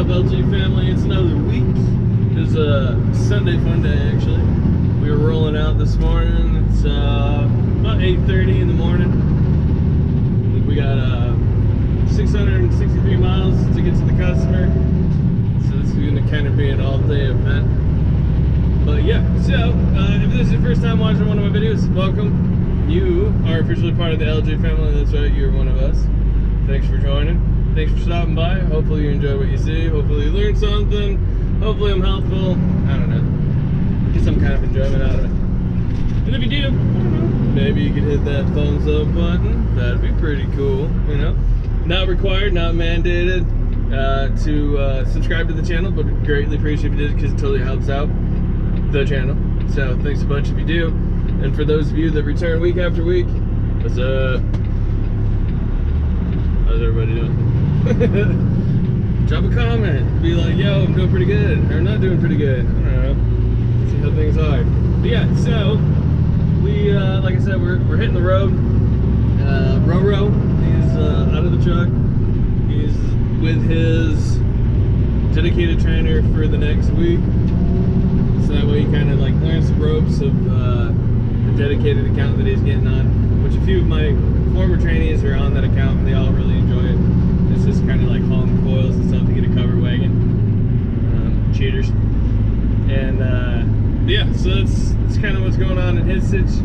up, LG family? It's another week. It was a Sunday fun day, actually. We were rolling out this morning. It's about 8:30 in the morning. We got 663 miles to get to the customer. So this is going to kind of be an all-day event. But yeah, so if this is your first time watching one of my videos, welcome. You are officially part of the LG family. That's right, you're one of us. Thanks for joining. Thanks for stopping by. Hopefully you enjoy what you see. Hopefully you learned something. Hopefully I'm helpful. I don't know. Get some kind of enjoyment out of it. And if you do, I don't know, maybe you could hit that thumbs up button. That'd be pretty cool, you know. Not required, not mandated to subscribe to the channel, but greatly appreciate if you did because it totally helps out the channel. So thanks a bunch if you do. And for those of you that return week after week, what's up? How's everybody doing? Drop a comment, be like, yo, I'm doing pretty good, or not doing pretty good. I don't know, see how things are. But yeah, so we like I said, we're hitting the road. Roro, he's out of the truck. He's with his dedicated trainer for the next week, so that way he kind of like learns the ropes of the dedicated account that he's getting on, which a few of my former trainees are on that account and they all really enjoy it. It's just kind of like hauling coils and stuff to get a covered wagon. Cheaters. And yeah, so that's kind of what's going on in his sitch.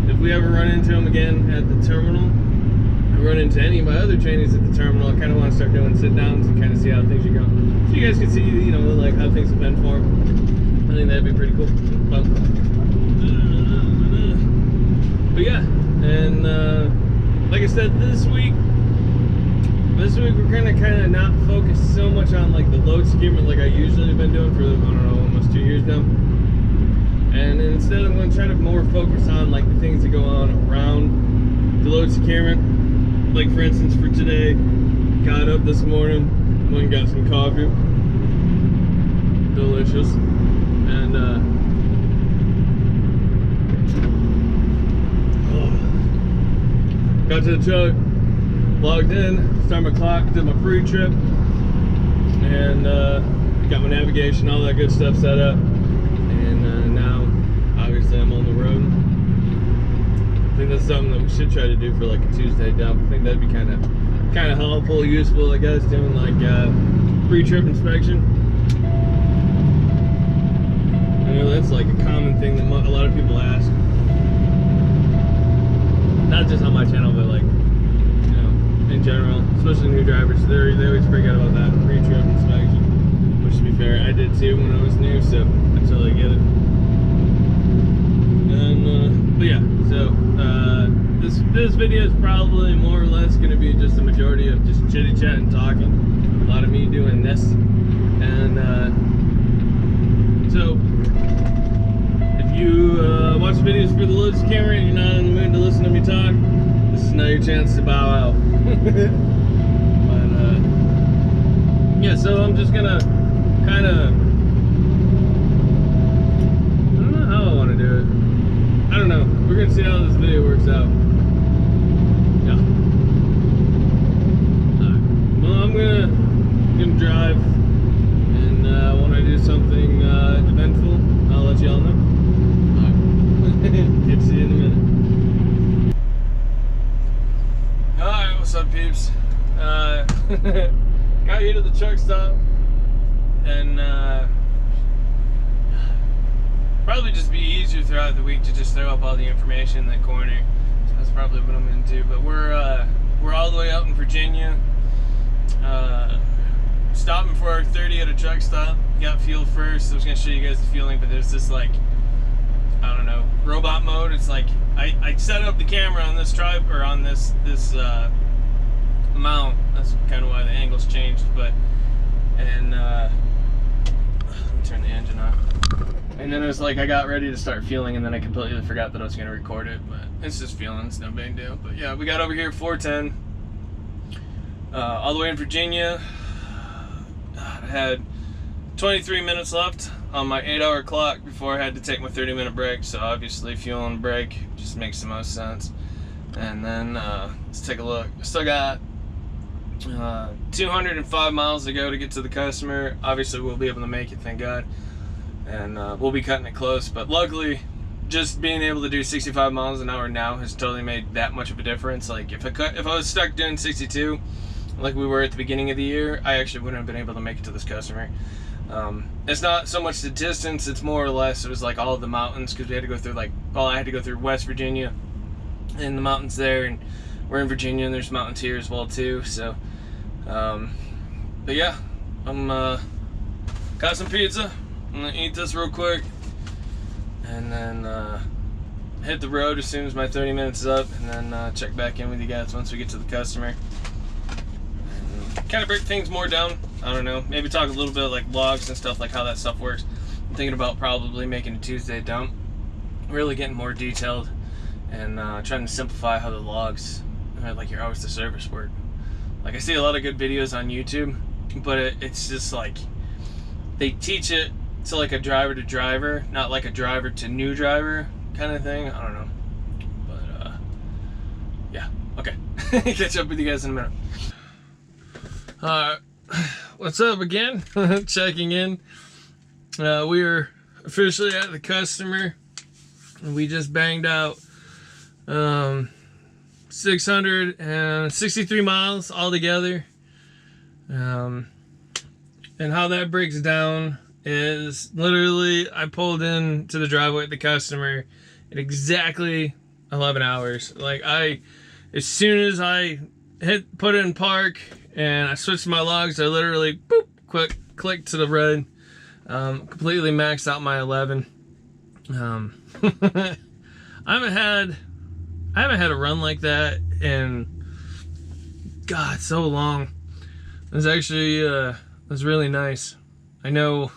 If we ever run into him again at the terminal, I run into any of my other trainees at the terminal, I kind of want to start doing sit downs and kind of see how things are going. So you guys can see, you know, like how things have been for him. I think that'd be pretty cool. But yeah, and like I said, this week we're gonna kind of not focus so much on like the load securement like I usually have been doing for, I don't know, almost 2 years now. And instead I'm gonna try to more focus on like the things that go on around the load securement. Like for instance, for today, got up this morning, went and got some coffee. Delicious. And got to the truck, logged in, started my clock, did my pre-trip, and got my navigation, all that good stuff set up. And now, obviously, I'm on the road. I think that's something that we should try to do for like a Tuesday dump. I think that'd be kind of helpful, useful, I guess, doing like pre-trip inspection. I know that's like a common thing that a lot of people ask. Not just on my channel, but like, you know, in general, especially new drivers. They always freak out about that pre-trip inspection. Which, to be fair, I did too when I was new, so I totally get it. And but yeah, so this video is probably more or less going to be just the majority of just chitty chat and talking. A lot of me doing this, and so. If you watch videos for the loads camera and you're not in the mood to listen to me talk, this is now your chance to bow out. But yeah, so I'm just gonna kind of, I don't know how I want to do it. I don't know. We're gonna see how this video works out. Yeah. Alright. Well, I'm gonna drive, and when I do something eventful, I'll let y'all know. Get to see you in a minute. Alright, what's up, peeps? Got here to the truck stop, and probably just be easier throughout the week to just throw up all the information in the corner. So that's probably what I'm gonna do. But we're all the way out in Virginia. Stopping for our 30 at a truck stop. Got fuel first. I was gonna show you guys the fueling, but there's this like, I don't know, robot mode. It's like I set up the camera on this tribe, or on this mount. That's kind of why the angle's changed. But and let me turn the engine on. And then it was like I got ready to start fueling, and then I completely forgot that I was gonna record it. But it's just fueling. It's no big deal. But yeah, we got over here at 410, all the way in Virginia. God, I had 23 minutes left on my 8-hour clock before I had to take my 30-minute break, so obviously fuel and break just makes the most sense. And then let's take a look. I still got 205 miles to go to get to the customer. Obviously we'll be able to make it, thank God, and we'll be cutting it close. But luckily, just being able to do 65 miles an hour now has totally made that much of a difference. Like if I was stuck doing 62 like we were at the beginning of the year, I actually wouldn't have been able to make it to this customer. It's not so much the distance, it's more or less it was like all of the mountains, because we had to go through I had to go through West Virginia and the mountains there, and we're in Virginia and there's mountains here as well too. So but yeah, I'm got some pizza. I'm gonna eat this real quick and then hit the road as soon as my 30 minutes is up, and then check back in with you guys once we get to the customer and kind of break things more down. I don't know, maybe talk a little bit like vlogs and stuff, like how that stuff works. I'm thinking about probably making a Tuesday dump, really getting more detailed, and trying to simplify how the logs, like your hours to service work. Like I see a lot of good videos on YouTube, but it's just like they teach it to like a driver to driver, not like a driver to new driver kind of thing. I don't know, but yeah, okay. Catch up with you guys in a minute. What's up again? Checking in. We are officially at the customer. We just banged out 663 miles altogether. And how that breaks down is literally I pulled in to the driveway at the customer at exactly 11 hours. Like as soon as I put it in park and I switched my logs, I literally boop, click to the red. Completely maxed out my 11. I haven't had a run like that in God so long. It was actually it was really nice. I know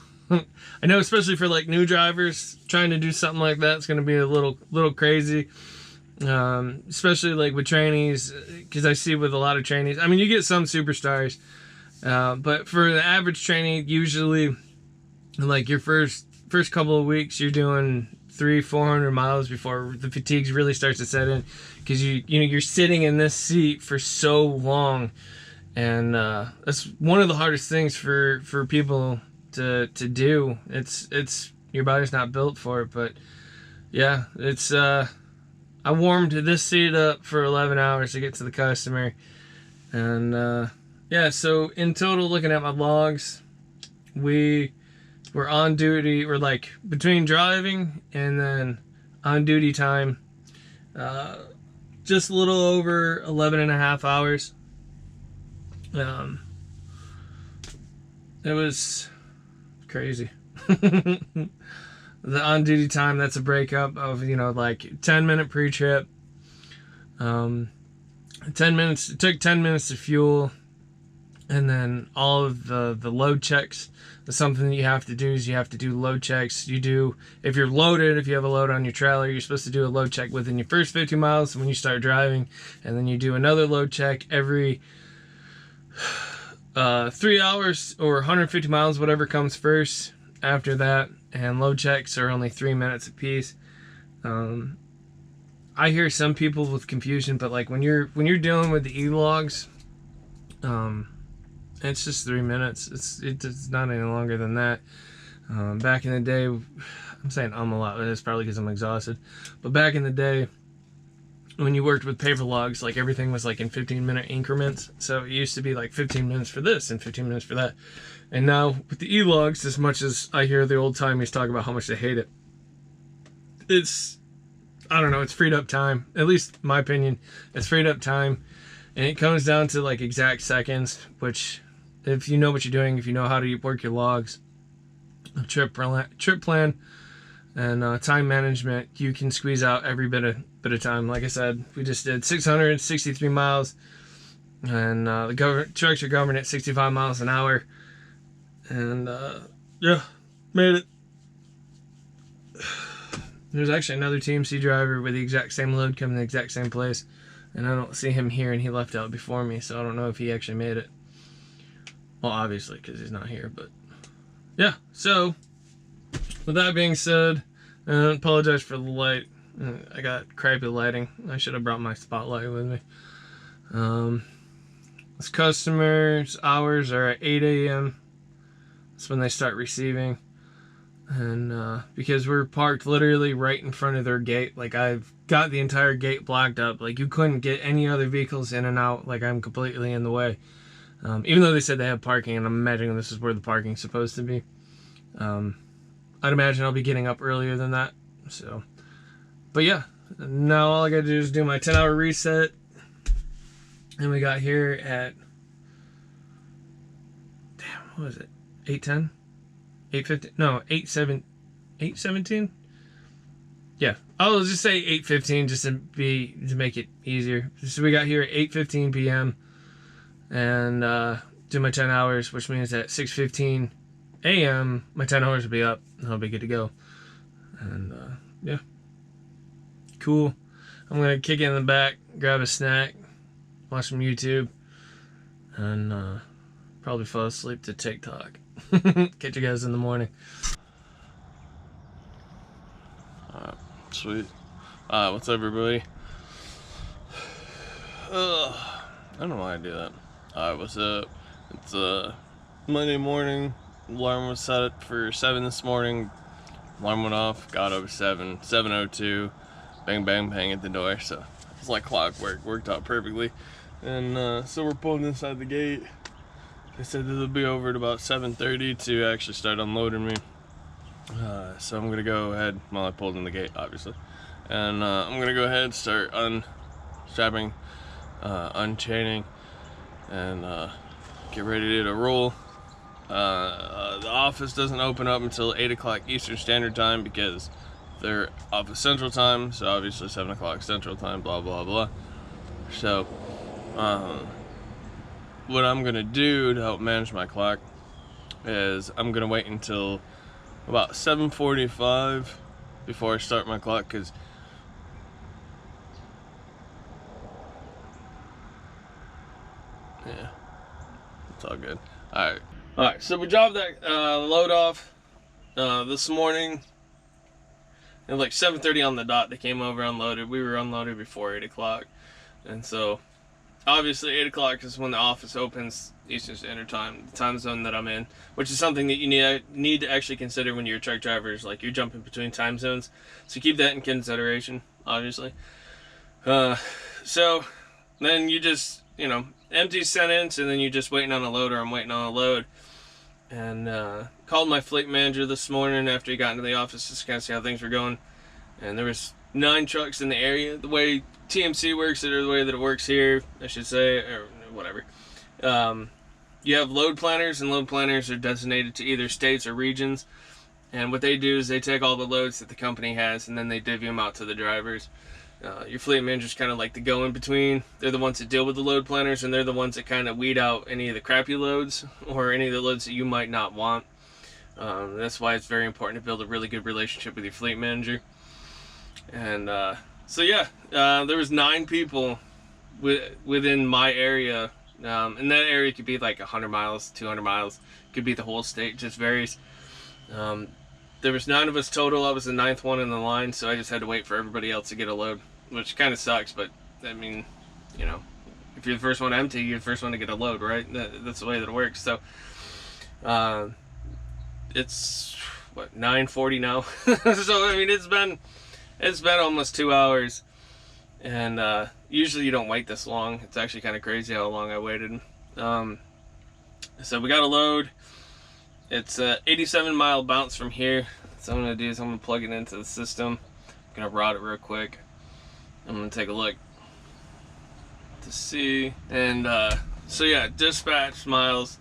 especially for like new drivers trying to do something like that, it's going to be a little crazy. Especially like with trainees, because I see with a lot of trainees, I mean you get some superstars, but for the average trainee, usually like your first couple of weeks you're doing 300-400 miles before the fatigue really starts to set in, because you're sitting in this seat for so long, and that's one of the hardest things for people to do. It's your body's not built for it. But yeah, it's I warmed this seat up for 11 hours to get to the customer. And yeah, so in total, looking at my logs, we were on duty, we're like between driving and then on duty time, just a little over 11 and a half hours. It was crazy. The on-duty time, that's a breakup of, like 10-minute pre-trip. 10 minutes, it took 10 minutes to fuel. And then all of the load checks. Something that you have to do is you have to do load checks. You do, if you're loaded, if you have a load on your trailer, you're supposed to do a load check within your first 50 miles when you start driving. And then you do another load check every 3 hours or 150 miles, whatever comes first after that. And load checks are only 3 minutes apiece. I hear some people with confusion, but like when you're dealing with the e-logs, it's just 3 minutes. It's not any longer than that. Back in the day, I'm saying a lot, but it's probably because I'm exhausted. But back in the day, when you worked with paper logs, like everything was like in 15-minute increments. So it used to be like 15 minutes for this and 15 minutes for that. And now with the e-logs, as much as I hear the old timers talk about how much they hate it, I don't know, it's freed up time. At least my opinion, it's freed up time. And it comes down to like exact seconds, which if you know what you're doing, if you know how to work your logs, trip plan, and time management, you can squeeze out every bit of time. Like I said, we just did 663 miles, and the trucks are governed at 65 miles an hour. And yeah, made it. There's actually another TMC driver with the exact same load coming to the exact same place, and I don't see him here, and he left out before me, so I don't know if he actually made it. Well, obviously, because he's not here, but yeah. So with that being said, I apologize for the light. I got crappy lighting. I should have brought my spotlight with me. This customer's hours are at 8 a.m. That's when they start receiving. And because we're parked literally right in front of their gate, like I've got the entire gate blocked up. Like you couldn't get any other vehicles in and out. Like I'm completely in the way. Even though they said they have parking, and I'm imagining this is where the parking's supposed to be. I'd imagine I'll be getting up earlier than that. So, but yeah, now all I gotta do is do my 10-hour reset. And we got here at, damn, what was it? 8:10? 8:50? No, 8:17? Yeah, I'll just say 8:15 just to make it easier. So we got here at 8:15 p.m. and do my 10 hours, which means at 6:15 a.m. my 10 hours will be up and I'll be good to go. And yeah, cool. I'm gonna kick it in the back, grab a snack, watch some YouTube, and probably fall asleep to TikTok. Catch you guys in the morning. Alright, sweet. What's up, everybody? I don't know why I do that. Alright, what's up? It's Monday morning. Alarm was set for 7 this morning. Alarm went off, got up at 7:02. Bang, bang, bang at the door. So it's like clockwork, worked out perfectly. And so we're pulling inside the gate. They said that they'll be over at about 7:30 to actually start unloading me. So I'm gonna go ahead, well, I pulled in the gate obviously, and I'm gonna go ahead and start unstrapping, unchaining, and get ready to roll. The office doesn't open up until 8 o'clock Eastern Standard Time because they're office Central Time, so obviously 7 o'clock Central Time, blah blah blah. So what I'm gonna do to help manage my clock is I'm gonna wait until about 7:45 before I start my clock, because yeah, it's all good. Alright, so we dropped that load off this morning at like 7:30 on the dot. They came over, unloaded. We were unloaded before 8 o'clock, and so obviously 8 o'clock is when the office opens Eastern Standard Time, the time zone that I'm in, which is something that you need to actually consider when you're truck drivers. Like, you're jumping between time zones, so keep that in consideration, obviously. So then you just, empty sentence, and then you're just waiting on a load, or I'm waiting on a load. And called my fleet manager this morning after he got into the office just to kind of see how things were going. And there was 9 trucks in the area. The way TMC works, or the way that it works here, I should say, or whatever. You have load planners, and load planners are designated to either states or regions. And what they do is they take all the loads that the company has, and then they divvy them out to the drivers. Your fleet manager's kind of like the go-in-between. They're the ones that deal with the load planners, and they're the ones that kind of weed out any of the crappy loads, or any of the loads that you might not want. That's why it's very important to build a really good relationship with your fleet manager. And so yeah, there was 9 people within my area, and that area could be like 100 miles, 200 miles, could be the whole state, just varies. There was 9 of us total. I was the 9th one in the line, so I just had to wait for everybody else to get a load, which kind of sucks, but I mean, if you're the first one empty, you're the first one to get a load, right? That's the way that it works. So it's what, 9:40 now. So I mean, it's been almost 2 hours, and usually you don't wait this long. It's actually kind of crazy how long I waited. So we got a load. It's a 87-mile bounce from here. So what I'm gonna do is I'm gonna plug it into the system. I'm gonna rod it real quick. I'm gonna take a look to see. And so yeah, dispatch miles.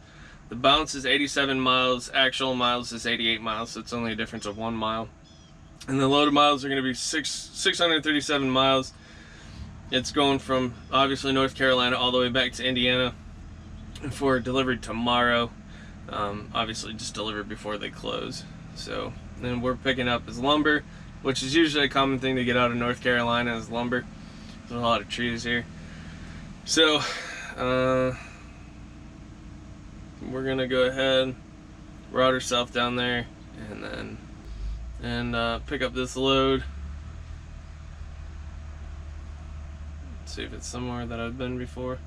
The bounce is 87 miles. Actual miles is 88 miles. So it's only a difference of 1 mile. And the loaded miles are gonna be 637 miles. It's going from obviously North Carolina all the way back to Indiana for delivery tomorrow. Obviously just delivered before they close. So then we're picking up as lumber, which is usually a common thing to get out of North Carolina, is lumber. There's a lot of trees here. So we're gonna go ahead, rod ourselves down there, and then pick up this load. See if it's somewhere that I've been before.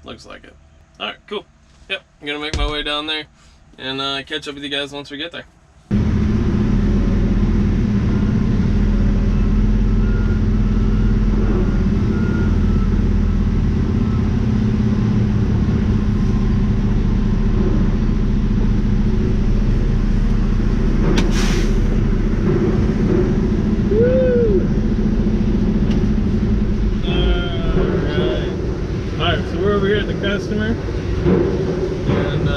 Looks like it. Alright, cool. Yep, I'm gonna make my way down there and catch up with you guys once we get there. Customer, and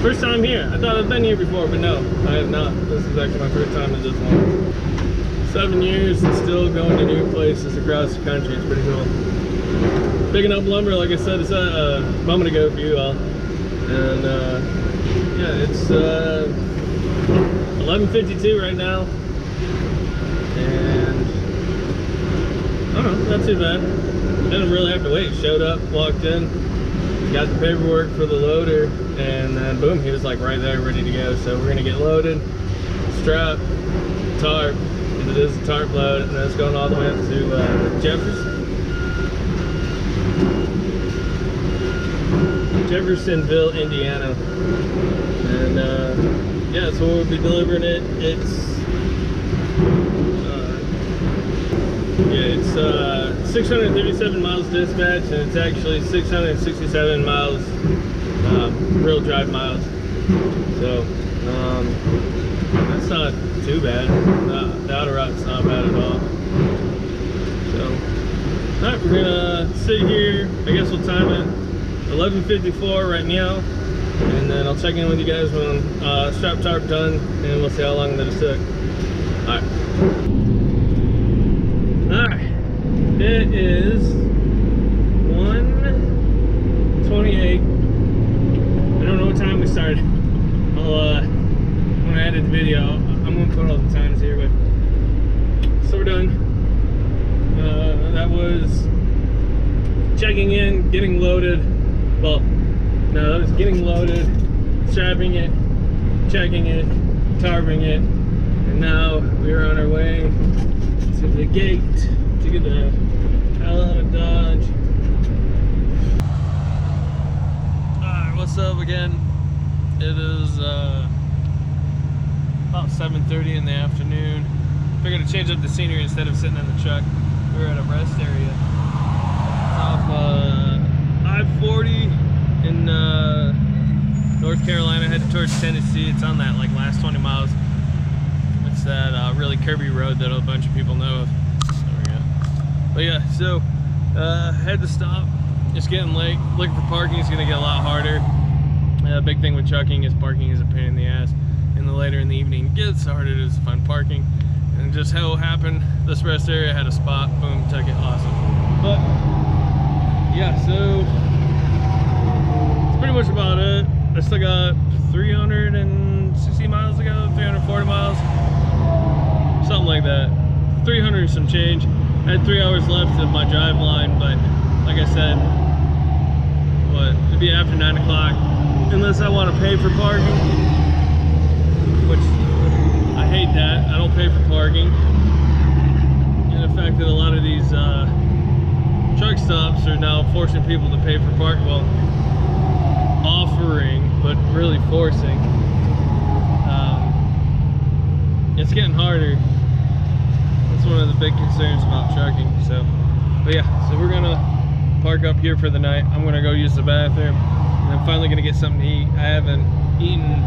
first time here. I thought I'd been here before, but no, I have not. This is actually my first time in this one. 7 years and still going to new places across the country. It's pretty cool. Picking up lumber, like I said a moment ago for you all, and yeah, it's 11:52 right now, and I don't know, not too bad. Didn't really have to wait. Showed up, walked in, got the paperwork for the loader, and then boom, he was like right there ready to go. So we're gonna get loaded, strap, tarp, and it is a tarp load, and it's going all the way up to Jeffersonville, Indiana. And yeah, so we'll be delivering it. It's 637 miles dispatch, and it's actually 667 miles real drive miles. So that's not too bad. The outer rout's not bad at all. So alright, we're gonna sit here. I guess we'll time it 11:54 right now, and then I'll check in with you guys when strap tarp done, and we'll see how long that it took. Alright. Alright. It is 1:28. I don't know what time we started. When I edit the video, I'm gonna put all the times here, but so we're done. That was checking in, getting loaded. Well, no, that was getting loaded, strapping it, checking it, tarping it, and now we're on our way to the gate to get the hell out of Dodge. Alright, what's up again? It is about 7:30 in the afternoon. Figured to change up the scenery instead of sitting in the truck. We're at a rest area off I-40 in North Carolina, headed towards Tennessee. It's on that like last 20 miles. It's that really curvy road that a bunch of people know of. But yeah, so had to stop. It's getting late. Looking for parking is gonna get a lot harder. Big thing with trucking is parking is a pain in the ass. And the later in the evening it gets harder to find parking. And just how it happened, this rest area had a spot. Boom, took it. Awesome. But yeah, so that's pretty much about it. I still got 360 miles to go, 340 miles, something like that. 300 and some change. I had 3 hours left of my drive line, but like I said, it'd be after 9 o'clock, unless I want to pay for parking, which I hate that. I don't pay for parking. And the fact that a lot of these truck stops are now forcing people to pay for parking, well, offering, but really forcing. It's getting harder. That's one of the big concerns about trucking. So, but yeah, so we're gonna park up here for the night. I'm gonna go use the bathroom, and I'm finally gonna get something to eat. I haven't eaten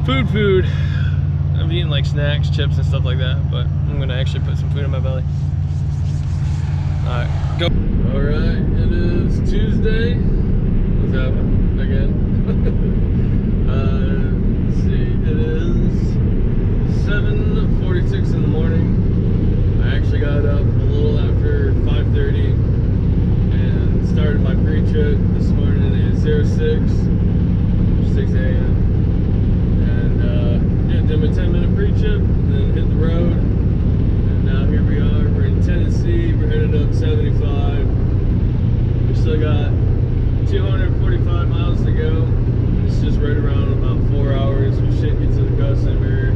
food. I've eaten like snacks, chips, and stuff like that, but I'm gonna actually put some food in my belly. All right, go. All right, it is Tuesday. What's happening again? Let's see. It is 7:46 in the morning. I actually got up a little after 5:30 and started my pre-trip this morning at 6 a.m. And yeah, did my 10-minute pre-trip and then hit the road. And now here we are. We're in Tennessee. We're headed up 75. We still got 245 miles to go. It's just right around about 4 hours. We should get to the customer.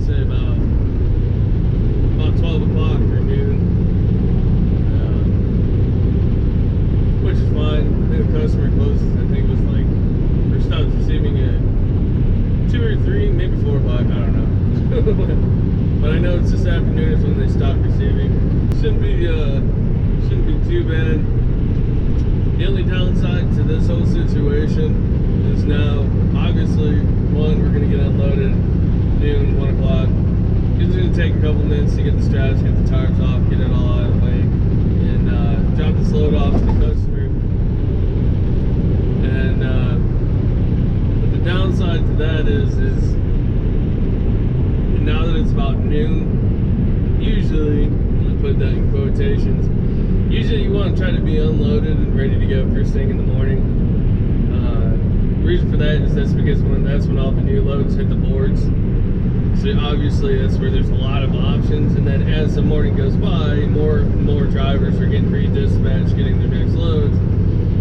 Say about 12 o'clock or noon. been. The only downside to this whole situation is now, obviously, one, we're going to get unloaded noon, 1 o'clock. It's going to take a couple minutes to get the straps, get the tarps off, get it all out of the way, and drop this load off to the customer. And but the downside to that is now that it's about noon, usually, I'm going to put that in quotations, usually you want to try to be unloaded and ready to go first thing in the morning. The reason for that is that's because that's when all the new loads hit the boards. So obviously that's where there's a lot of options, and then as the morning goes by, more drivers are getting re-dispatched, getting their next loads.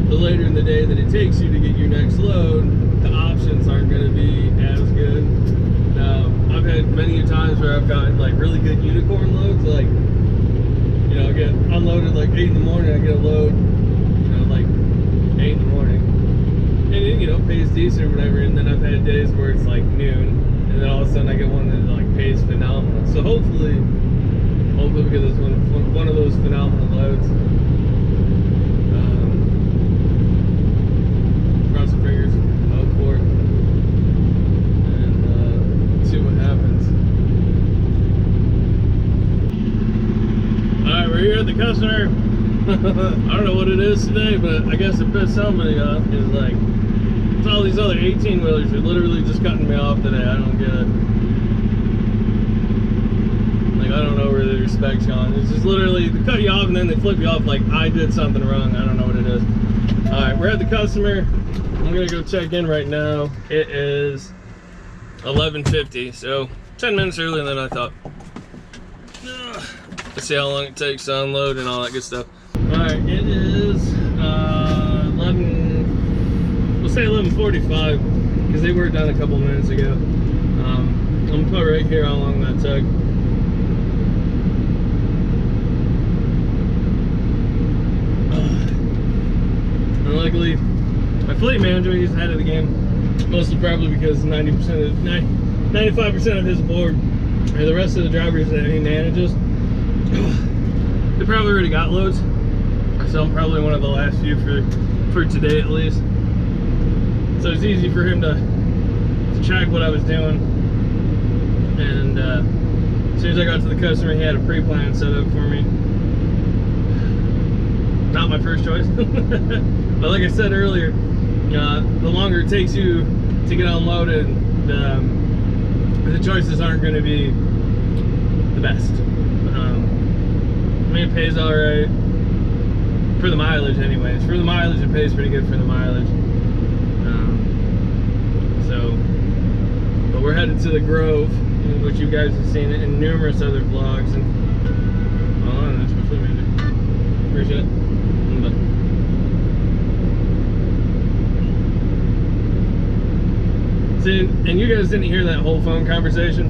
The later in the day that it takes you to get your next load, the options aren't going to be as good. Now, I've had many times where I've gotten like really good unicorn loads, like, you know, I get unloaded like 8 in the morning, I get a load, you know, like 8 in the morning. And it, you know, pays decent or whatever, and then I've had days where it's like noon, and then all of a sudden I get one that like pays phenomenal. So hopefully because it's one of those phenomenal loads. Cross the fingers, hope for it, and see what happens. Alright, we're here at the customer. I don't know what it is today, but I guess it pissed somebody off, because like, it's all these other 18-wheelers are literally just cutting me off today. I don't get it. Like, I don't know where the respect's gone. It's just literally, they cut you off and then they flip you off like I did something wrong. I don't know what it is. Alright, we're at the customer. I'm gonna go check in right now. It is 11:50, so 10 minutes earlier than I thought. Let's see how long it takes to unload and all that good stuff. Alright, it is 11:45, because they were done a couple minutes ago. I'm gonna put right here how long that took. And luckily, my fleet manager, he's ahead of the game. Mostly probably because 95% of his board, or the rest of the drivers that he manages, they probably already got loads. So I'm probably one of the last few for today at least. So it's easy for him to track what I was doing. And as soon as I got to the customer, he had a pre-plan set up for me. Not my first choice. But like I said earlier, the longer it takes you to get unloaded, the choices aren't going to be the best. I mean, it pays all right for the mileage anyways. For the mileage, it pays pretty good for the mileage. But we're headed to the Grove, which you guys have seen in numerous other vlogs. And hold on, that's my fleet manager. Appreciate it. See, and you guys didn't hear that whole phone conversation.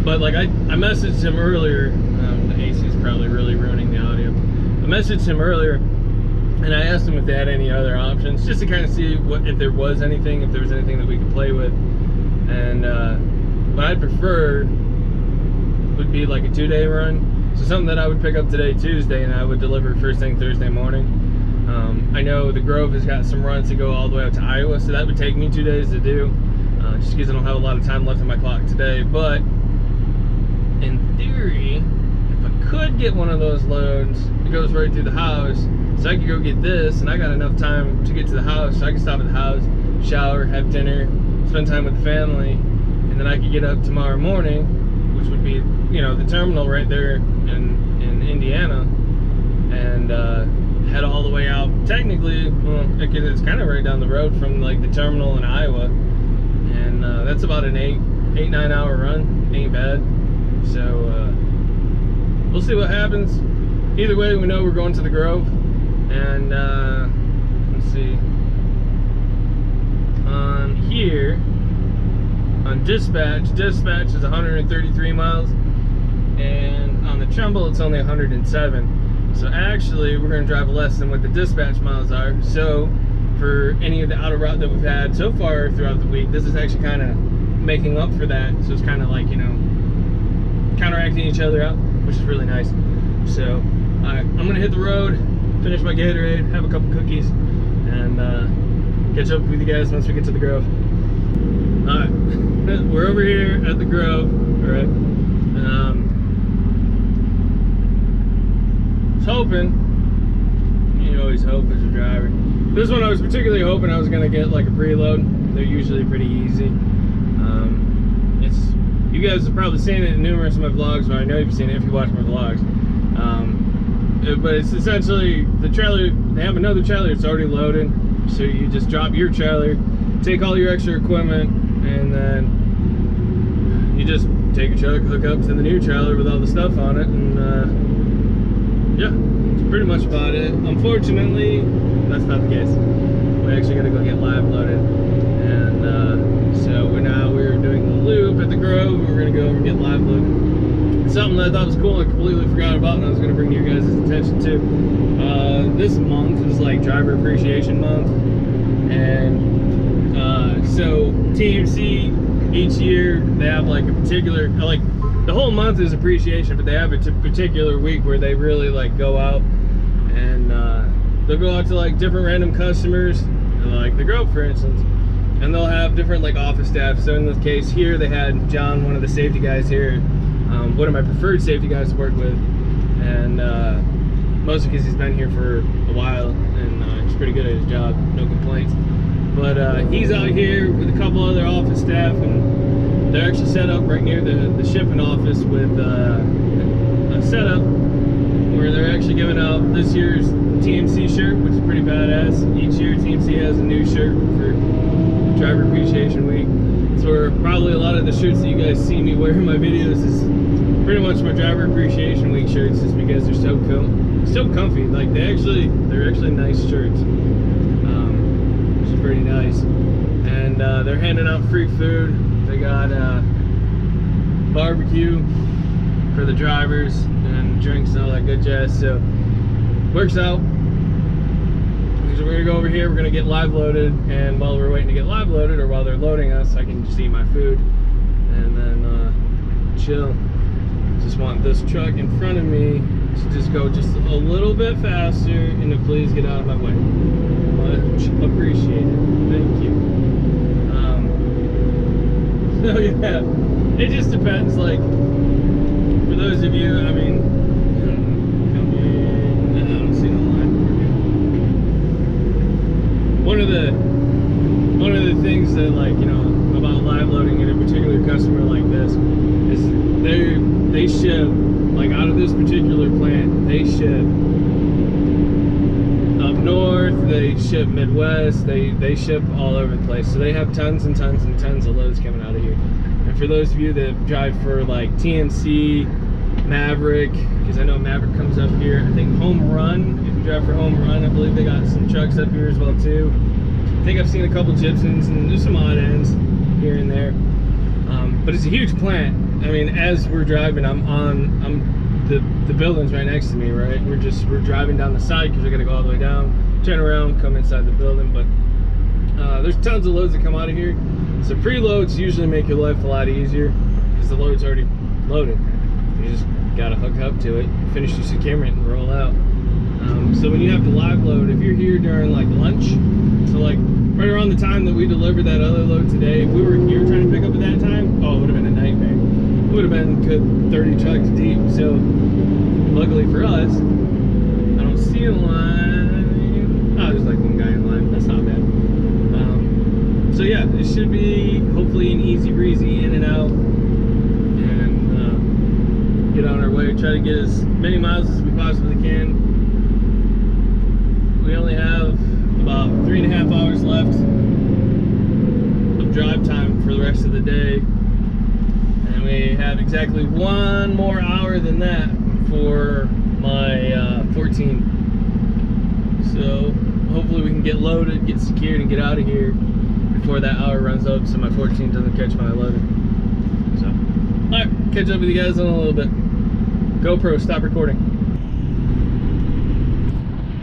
But like I messaged him earlier. The AC is probably really ruining the audio. I messaged him earlier, and I asked him if they had any other options, just to kind of see if there was anything that we could play with. And what I'd prefer would be like a 2-day run. So something that I would pick up today, Tuesday, and I would deliver first thing Thursday morning. I know the Grove has got some runs to go all the way out to Iowa, so that would take me 2 days to do, just because I don't have a lot of time left on my clock today. But in theory, if I could get one of those loads, it goes right through the house, so I could go get this, and I got enough time to get to the house, so I could stop at the house, shower, have dinner, spend time with the family, and then I could get up tomorrow morning, which would be, you know, the terminal right there in Indiana, and head all the way out. Technically, well, it's kind of right down the road from like the terminal in Iowa, and that's about an 8-9 hour run. Ain't bad. So we'll see what happens. Either way, we know we're going to the Grove, and let's see. On here, on dispatch is 133 miles, and on the Trumbull it's only 107. So actually, we're going to drive less than what the dispatch miles are. So for any of the outer route that we've had so far throughout the week, this is actually kind of making up for that. So it's kind of like, you know, counteracting each other out, which is really nice. So Alright, I'm gonna hit the road, finish my Gatorade, have a couple cookies, and catch up with you guys once we get to the Grove. Alright, we're over here at the Grove, alright. I was hoping, you always hope as a driver. This one I was particularly hoping I was gonna get like a preload. They're usually pretty easy. You guys have probably seen it in numerous of my vlogs, but I know you've seen it if you watch my vlogs. But it's essentially the trailer, they have another trailer that's already loaded, so you just drop your trailer, take all your extra equipment, and then you just take your truck, hook up to the new trailer with all the stuff on it, and yeah, that's pretty much about it. Unfortunately, that's not the case. We actually got to go get live loaded, and so we're doing the loop at the Grove, and we're going to go over and get live loaded. Something that I thought was cool, I completely forgot about, and I was going to bring to your guys' attention too. This month is like Driver Appreciation Month, and so TMC each year they have like a particular, like the whole month is appreciation, but they have a particular week where they really like go out and they'll go out to like different random customers, like the Grove for instance, and they'll have different like office staff. So in this case here, they had John, one of the safety guys here, one of my preferred safety guys to work with, and mostly because he's been here for a while and he's pretty good at his job, no complaints. But he's out here with a couple other office staff, and they're actually set up right near the shipping office with a setup where they're actually giving out this year's TMC shirt, which is pretty badass. Each year TMC has a new shirt for Driver Appreciation Week. So probably a lot of the shirts that you guys see me wear in my videos is pretty much my Driver Appreciation Week shirts, just because they're so comfy. Like they're actually nice shirts, which is pretty nice. And they're handing out free food. They got barbecue for the drivers and drinks and all that good jazz. So works out. So we're gonna go over here, we're gonna get live loaded, and while we're waiting to get live loaded, or while they're loading us, I can just eat my food and then chill. Just want this truck in front of me to just go just a little bit faster and to please get out of my way. Much appreciated. Thank you. So yeah, it just depends. Like for those of you, I mean, come in. I don't see no line. One of the things that, like, you know, about live loading in a particular customer like this is they ship, like out of this particular plant, they ship up north, they ship Midwest, they ship all over the place. So they have tons and tons and tons of loads coming out of here. And for those of you that drive for like TMC, Maverick, because I know Maverick comes up here, I think Home Run, if you drive for Home Run, I believe they got some trucks up here as well too. I think I've seen a couple Gibsons, and there's some odd ends here and there. But it's a huge plant. I mean, as we're driving, the building's right next to me, right? We're driving down the side because we gotta go all the way down, turn around, come inside the building. But there's tons of loads that come out of here. So preloads usually make your life a lot easier because the load's already loaded. You just gotta hook up to it, finish your securement, and roll out. So when you have to live load, if you're here during like lunch, so like right around the time that we delivered that other load today, if we were here trying to pick up at that time, oh, it would have been a nightmare. It would have been good 30 trucks deep. So luckily for us, I don't see a line. Oh, there's like one guy in line. That's not bad. So yeah, it should be hopefully an easy breezy in and out, and get on our way. Try to get as many miles as we possibly can. We only have about 3.5 hours left of drive time for the rest of the day, and we have exactly 1 more hour than that for my 14. So hopefully we can get loaded, get secured, and get out of here before that hour runs up, so my 14 doesn't catch my 11. So, alright, catch up with you guys in a little bit. GoPro, stop recording.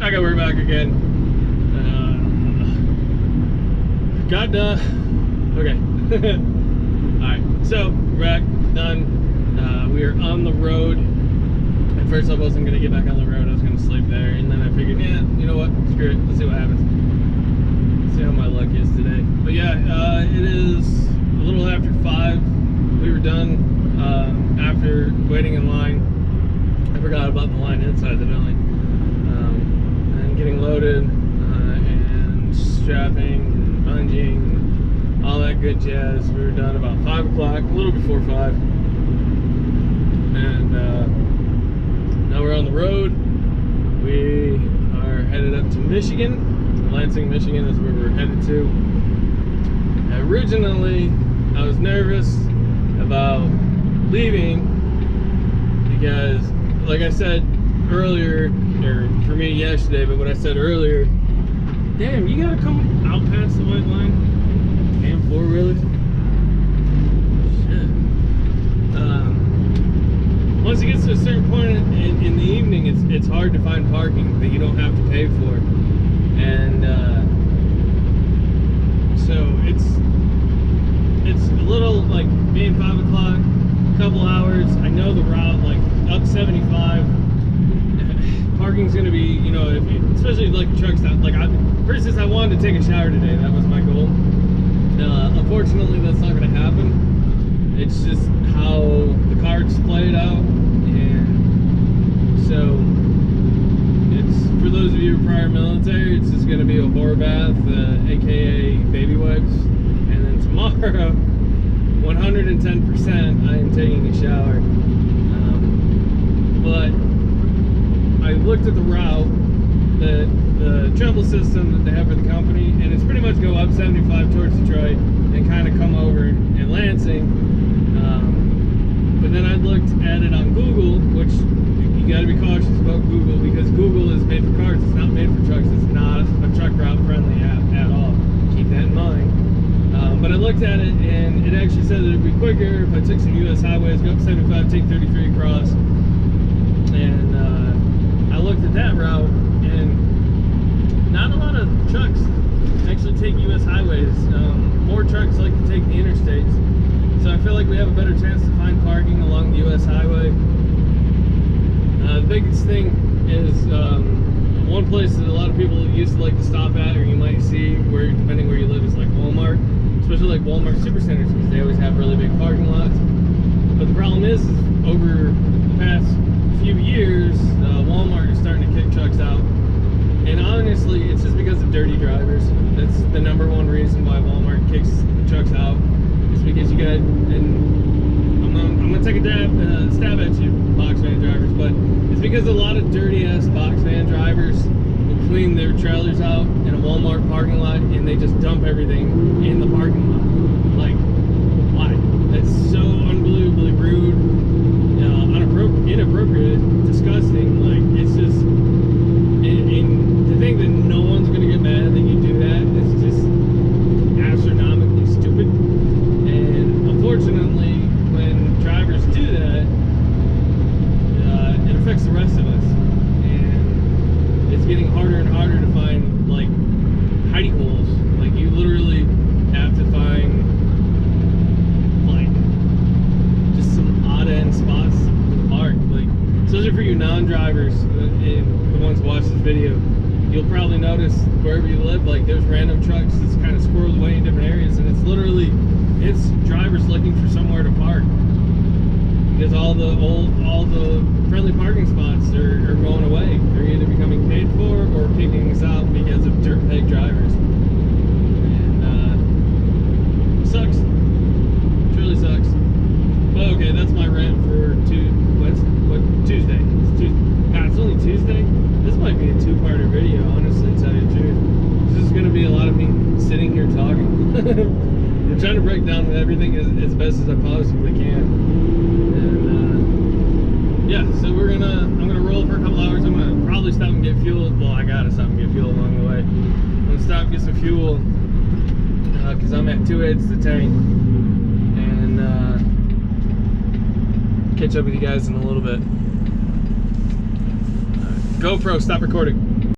Okay, we're back again. Okay. Alright, so we're back, done. We are on the road. I At first I wasn't gonna get back on the road, I was gonna sleep there, and then I figured, yeah, you know what, screw it, let's see what happens. Let's see how my luck is today. But yeah, it is a little after 5. We were done after waiting in line. I forgot about the line inside the building. And getting loaded, and strapping, and bunging, all that good jazz. We were done about 5 o'clock, a little before 5. And now we're on the road. We are headed up to Michigan. Lansing, Michigan is where we're headed to. Originally, I was nervous about leaving because, like I said earlier, or for me yesterday, but what I said earlier, damn, you gotta come out past the white line. Damn, 4-wheelers. Shit. Once it gets to a certain point in the evening, it's hard to find parking that you don't have to pay for, and so it's a little like being 5 o'clock, a couple hours. I know the route, like up 75. Parking's gonna be, you know, especially like truck stop. Like for instance, I wanted to take a shower today. That was my goal. Unfortunately, that's not gonna happen. It's just how the cards played out, and so it's for those of you prior military. It's just gonna be a whore bath, aka baby wipes, and then tomorrow, 110%, I am taking a shower. But I looked at the route, the travel system that they have for the company, and it's pretty much go up 75 towards Detroit and kind of come over in Lansing. But then I looked at it on Google, which you got to be cautious about Google because Google is made for cars. It's not made for trucks. It's not a truck route friendly at all. Keep that in mind. But I looked at it, and it actually said that it'd be quicker if I took some U.S. highways, go up 75, take 33 across. And I looked at that route, and not a lot of trucks actually take U.S. highways. More trucks like to take the interstates. So I feel like we have a better chance to find parking along the U.S. highway. The biggest thing is one place that a lot of people used to like to stop at, or you might see, where depending where you live, is like Walmart. Especially like Walmart supercenters, because they always have really big parking lots. But the problem is over the past few years, Walmart is starting to kick trucks out. And honestly, it's just because of dirty drivers. That's the #1 reason why Walmart kicks trucks out. It's because you got, and I'm gonna take a stab at you, box van drivers, but it's because a lot of dirty ass box van drivers will clean their trailers out in a Walmart parking lot, and they just dump everything in the parking lot. Like, why? That's so unbelievably rude, inappropriate, disgusting. Like, it's just, and to think that no one's gonna get mad that you do that, it's just astronomically stupid. And unfortunately, when drivers do that, it affects the rest of us, and it's getting harder and harder to find like hidey holes. Like, you literally have to find like just some odd end spots to park. Like, especially for you non-drivers, the ones who watch this video, you'll probably notice wherever you live, like there's random trucks that's kind of squirreled away in different areas, and it's literally, it's drivers looking for somewhere to park because all the friendly parking spots are going away. They're either becoming paid for or kicking us out because of dirtbag drivers. And it sucks. It really sucks. But okay, that's my rant for Tuesday. It's Tuesday. God, it's only Tuesday? This might be a 2-parter video, honestly, to tell you the truth. This is going to be a lot of me sitting here talking. I'm trying to break down everything as best as I possibly can. And yeah, so I'm gonna roll for a couple hours. I'm gonna probably stop and get fuel. Well, I gotta stop and get fuel along the way. I'm gonna stop and get some fuel because I'm at 2/8 the tank, and catch up with you guys in a little bit. GoPro, stop recording.